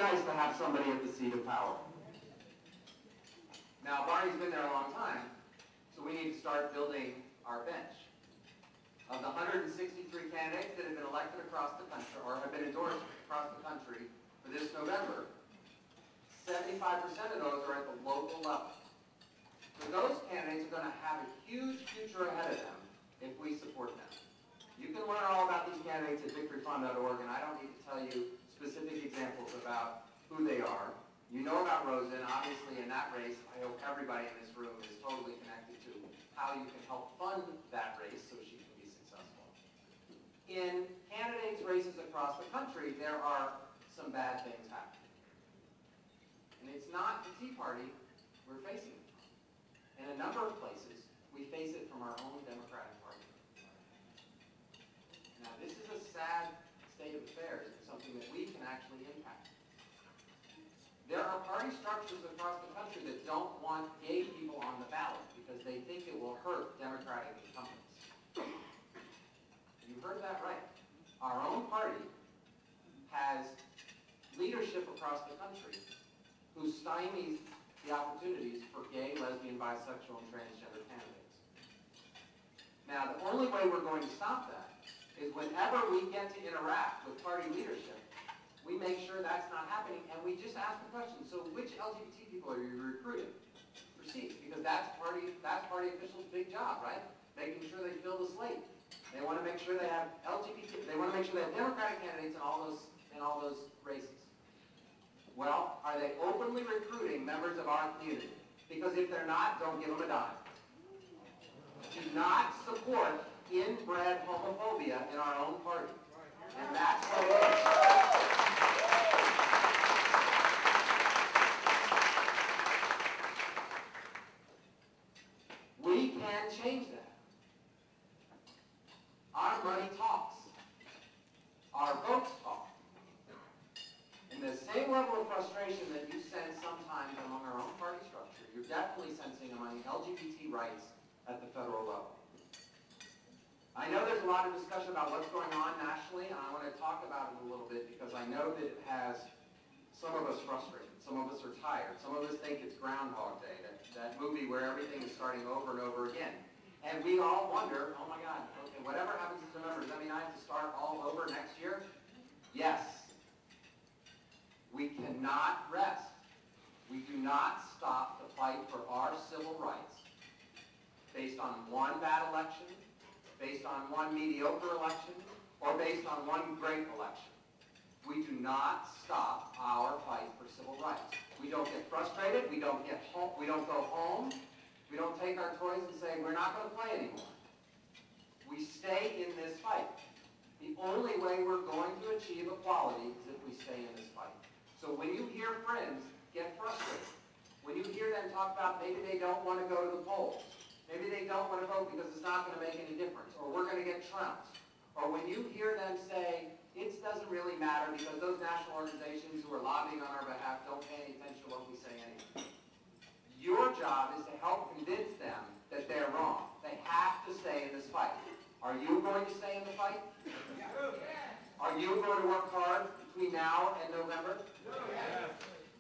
nice to have somebody at the seat of power. Now, Barney's been there a long time, so we need to start building our bench. Of the 163 candidates that have been elected across the country, or have been endorsed across the country for this November, 75% of those are at the local level. So those candidates are going to have a huge future ahead of them if we support them. You can learn all about these candidates at victoryfund.org, and I don't need to tell you specific examples about who they are. You know about Rosen. Obviously, in that race, I hope everybody in this room is totally connected to how you can help fund that race so she can be successful. In candidates' races across the country, there are some bad things happening. And it's not the Tea Party we're facing it from. In a number of places, we face it from our own Democratic Party. Now, this is a sad state of affairs and something that we can actually impact. There are party structures across the country that don't want gay people on the ballot because they think it will hurt Democratic incumbents. You heard that right. Our own party has leadership across the country who stymies the opportunities for gay, lesbian, bisexual, and transgender candidates. Now, the only way we're going to stop that is whenever we get to interact with party leadership, we make sure that's not happening, and we just ask the question, so which LGBT people are you recruiting for seats? Because that's party officials' big job, right? Making sure they fill the slate. They want to make sure they have LGBT, they want to make sure they have Democratic candidates in all those races. Well, are they openly recruiting members of our community? Because if they're not, don't give them a dime. Do not support inbred homophobia in our own party. And that's what it is. We can change that. Our money talks. Our votes talk. And the same level of frustration that you sense sometimes among our own party structure, you're definitely sensing among LGBT rights at the federal level. I know there's a lot of discussion about what's going on nationally, and I want to talk about it a little bit because I know that it has some of us frustrated. Some of us are tired. Some of us think it's Groundhog Day, that movie where everything is starting over and over again. And we all wonder, oh my God, okay, whatever happens in November, does that mean I have to start all over next year? Yes. We cannot rest. We do not stop the fight for our civil rights based on one bad election, based on one mediocre election, or based on one great election. We do not stop our fight for civil rights. We don't get frustrated. We don't get home. We don't go home. We don't take our toys and say, we're not going to play anymore. We stay in this fight. The only way we're going to achieve equality is if we stay in this fight. So when you hear friends get frustrated, when you hear them talk about maybe they don't want to go to the polls, maybe they don't want to vote because it's not going to make any difference, or we're going to get trounced, or when you hear them say, it doesn't really matter because those national organizations who are lobbying on our behalf don't pay any attention to what we say anyway. Your job is to help convince them that they're wrong. They have to stay in this fight. Are you going to stay in the fight? Are you going to work hard between now and November?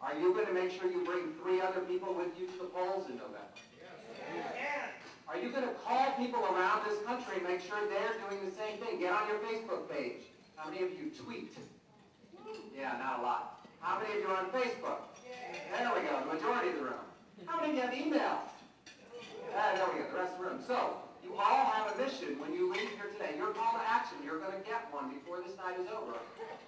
Are you going to make sure you bring 3 other people with you to the polls in November? Are you going to call people around this country and make sure they're doing the same thing? Get on your Facebook page. How many of you tweet? Yeah, not a lot. How many of you are on Facebook? There we go, the majority of the room. How many of you have email? There we go, the rest of the room. So, you all have a mission when you leave here today. Your call to action, you're going to get one before this night is over.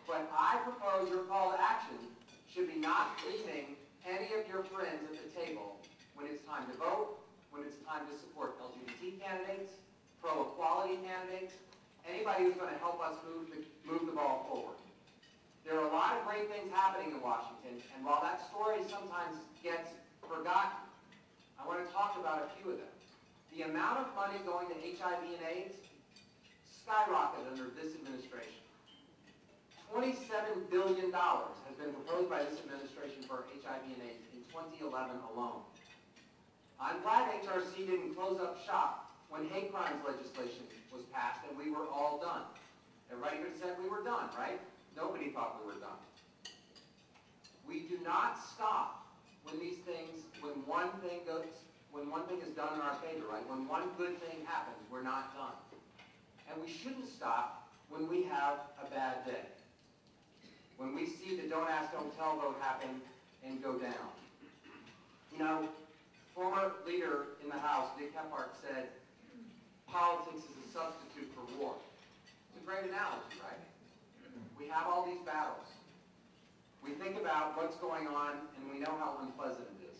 But I propose your call to action should be not leaving any of your friends at the table when it's time to vote, when it's time to support LGBT candidates, pro-equality candidates, anybody who's going to help us move the ball forward. There are a lot of great things happening in Washington, and while that story sometimes gets forgotten, I want to talk about a few of them. The amount of money going to HIV and AIDS skyrocketed under this administration. $27 billion has been proposed by this administration for HIV and AIDS in 2011 alone. I'm glad HRC didn't close up shop when hate crimes legislation was passed and we were all done. Everybody could have said we were done, right? Nobody thought we were done. We do not stop when one thing is done in our favor, right? When one good thing happens, we're not done. And we shouldn't stop when we have a bad day. When we see the don't ask, don't tell vote happen and go down. You know, former leader in the House, Dick Kephart, said, politics is a substitute for war. It's a great analogy, right? We have all these battles. We think about what's going on, and we know how unpleasant it is.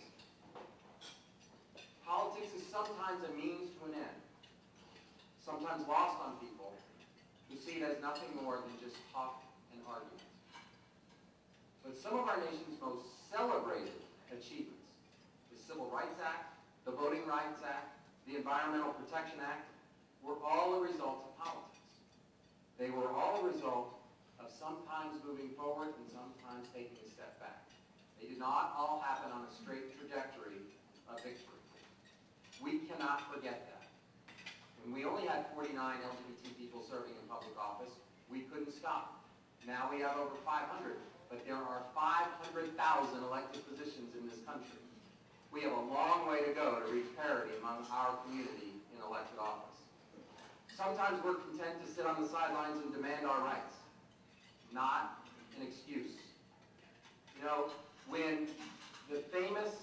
Politics is sometimes a means to an end, sometimes lost on people who see it as nothing more than just talk and argument. But some of our nation's most celebrated achievements, the Civil Rights Act, the Voting Rights Act, the Environmental Protection Act, were all a result of politics. They were all a result of sometimes moving forward and sometimes taking a step back. They did not all happen on a straight trajectory of victory. We cannot forget that. When we only had 49 LGBT people serving in public office, we couldn't stop. Now we have over 500, but there are 500,000 elected positions in this country. We have a long way to go to reach parity among our community in elected office. Sometimes we're content to sit on the sidelines and demand our rights. Not an excuse. You know, when the famous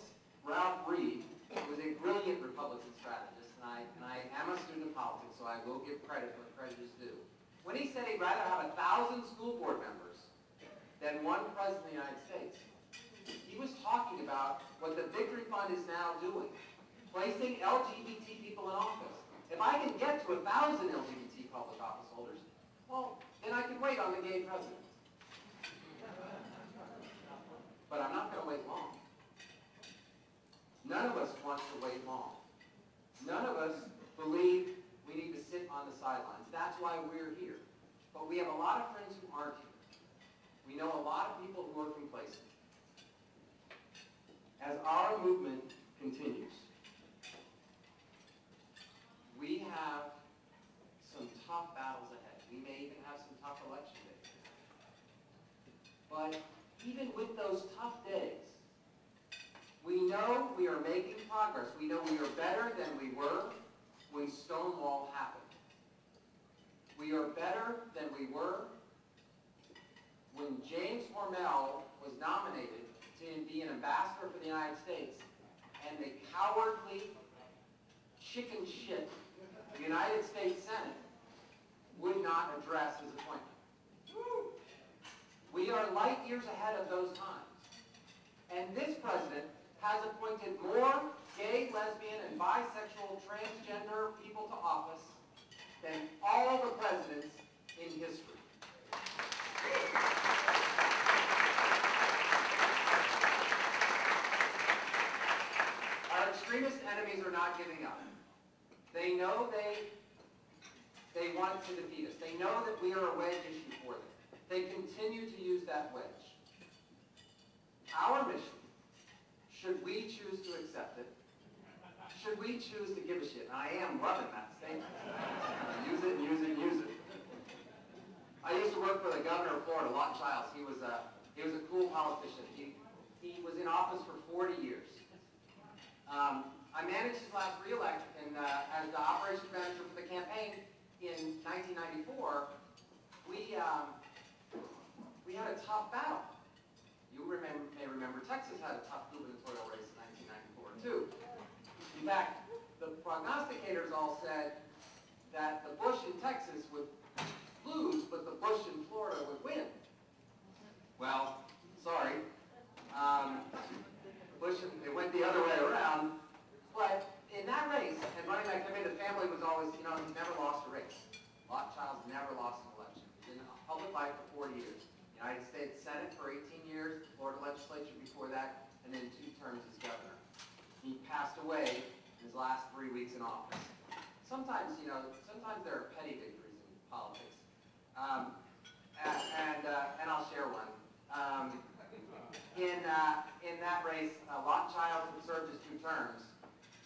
Ralph Reed, who was a brilliant Republican strategist, and I am a student of politics, so I will give credit where credit is due. When he said he'd rather have 1,000 school board members than one president of the United States, he was talking about what the Victory Fund is now doing, placing LGBT people in office. If I can get to 1,000 LGBT public office holders, well, then I can wait on the gay president. But I'm not going to wait long. None of us wants to wait long. None of us believe we need to sit on the sidelines. That's why we're here. But we have a lot of friends who aren't here. We know a lot of people who are complacent. As our movement continues, we have some tough battles ahead. We may even have some tough election days. But even with those tough days, we know we are making progress. We know we are better than we were when Stonewall happened. We are better than we were when James Hormel was nominated to be an ambassador for the United States, and the cowardly chicken shit United States Senate would not address his appointment. We are light years ahead of those times. And this president has appointed more gay, lesbian, and bisexual, transgender people to office than all the presidents in history. Our extremist enemies are not giving up. They know they want to defeat us. They know that we are a wedge issue for them. They continue to use that wedge. Our mission, should we choose to accept it, should we choose to give a shit, and I am loving that statement. Use it, use it, use it. I used to work for the governor of Florida, Lott Childs. He was a cool politician. He was in office for 40 years. I managed his last re-election as the operations manager for the campaign in 1994. We had a tough battle. You may remember Texas had a tough gubernatorial race in 1994 too. In fact, the prognosticators all said that the Bush in Texas would lose, but the Bush in Florida would win. Well, sorry. It went the other way around. But in that race, and running that campaign, the family was always, he's never lost a race. Lott Childs never lost an election. He's been in public life for 40 years. United States Senate for 18 years, the Florida legislature before that, and then 2 terms as governor. He passed away in his last 3 weeks in office. Sometimes, sometimes there are petty victories in politics. And I'll share one. In that race, Lott Childs had served his 2 terms.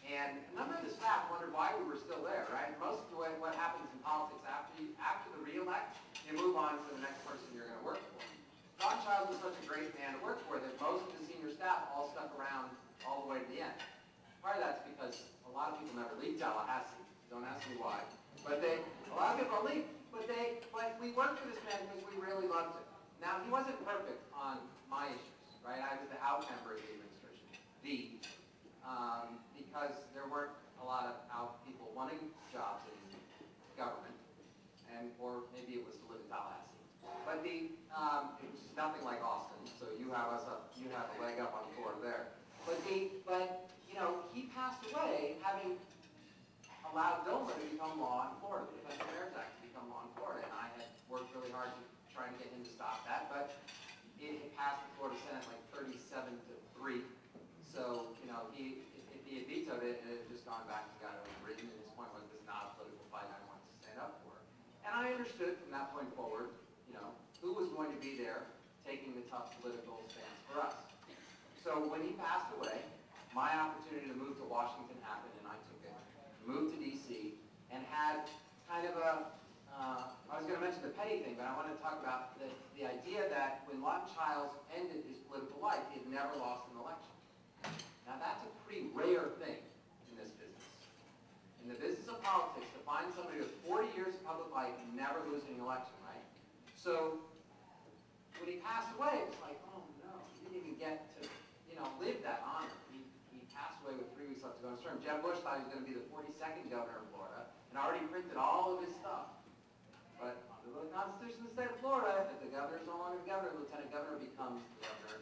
And a number of the staff wondered why we were still there, right? Most of what happens in politics after the re-elect, you move on to the next person you're going to work for. Lott Childs was such a great man to work for that most really loved him. Now, he wasn't perfect on my issues, right? I was the out member of the administration, because there weren't a lot of out people wanting jobs in government, or maybe it was to live in Tallahassee. But it was nothing like Austin, so you have a leg up on Florida there. But you know, he passed away having allowed DOMA to become law in Florida, the Defense of Marriage Act to become law in Florida, and I had worked really hard to try to get him to stop that, but it passed the Florida Senate like 37-3. So, you know, if he had vetoed it, it had just gone back to the guy that was written, and his point was, this is not a political fight I wanted to stand up for. And I understood from that point forward, you know, who was going to be there taking the tough political stance for us. So when he passed away, my opportunity to move to Washington happened, and I took it. Moved to D.C. and had kind of I was going to mention the petty thing, but I want to talk about the idea that when Lawton Chiles ended his political life, he had never lost an election. Now that's a pretty rare thing in this business. In the business of politics, to find somebody with 40 years of public life and never losing an election, right? So when he passed away, it was like, oh no, he didn't even get to, you know, live that honor. He passed away with 3 weeks left to go on his term. Jeb Bush thought he was going to be the 42nd governor of Florida and already printed all of his stuff. But under the Constitution of the state of Florida, if the governor is no longer the governor, the lieutenant governor becomes the governor.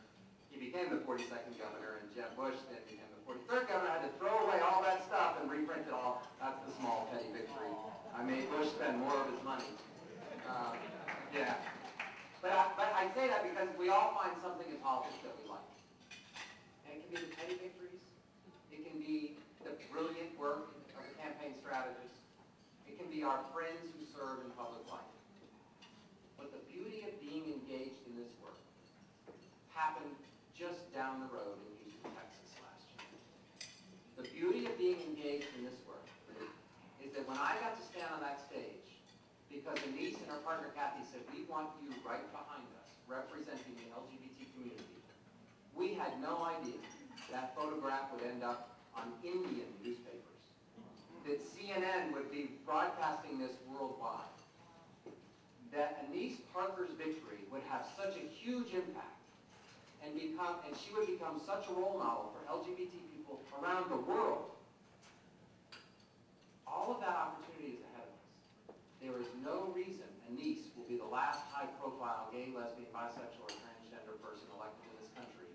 He became the 42nd governor, and Jeb Bush then became the 43rd governor. Had to throw away all that stuff and reprint it all. That's the small petty victory. I made Bush spend more of his money. Yeah. But I say that because we all find something in politics that we like. And it can be the petty victories. It can be the brilliant work of a campaign strategist. It can be our friends who serve in public life. But the beauty of being engaged in this work happened just down the road in Houston, Texas last year. The beauty of being engaged in this work is that when I got to stand on that stage, because Denise and her partner Kathy said, we want you right behind us, representing the LGBT community, we had no idea that photograph would end up on Indian newspapers, that CNN would be broadcasting this worldwide, that Anise Parker's victory would have such a huge impact, and she would become such a role model for LGBT people around the world. All of that opportunity is ahead of us. There is no reason Anise will be the last high-profile gay, lesbian, bisexual, or transgender person elected in this country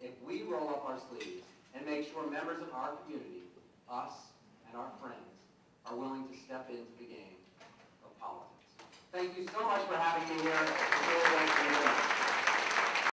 if we roll up our sleeves and make sure members of our community, us and our friends, are willing to step into the game of politics. Thank you so much for having me here.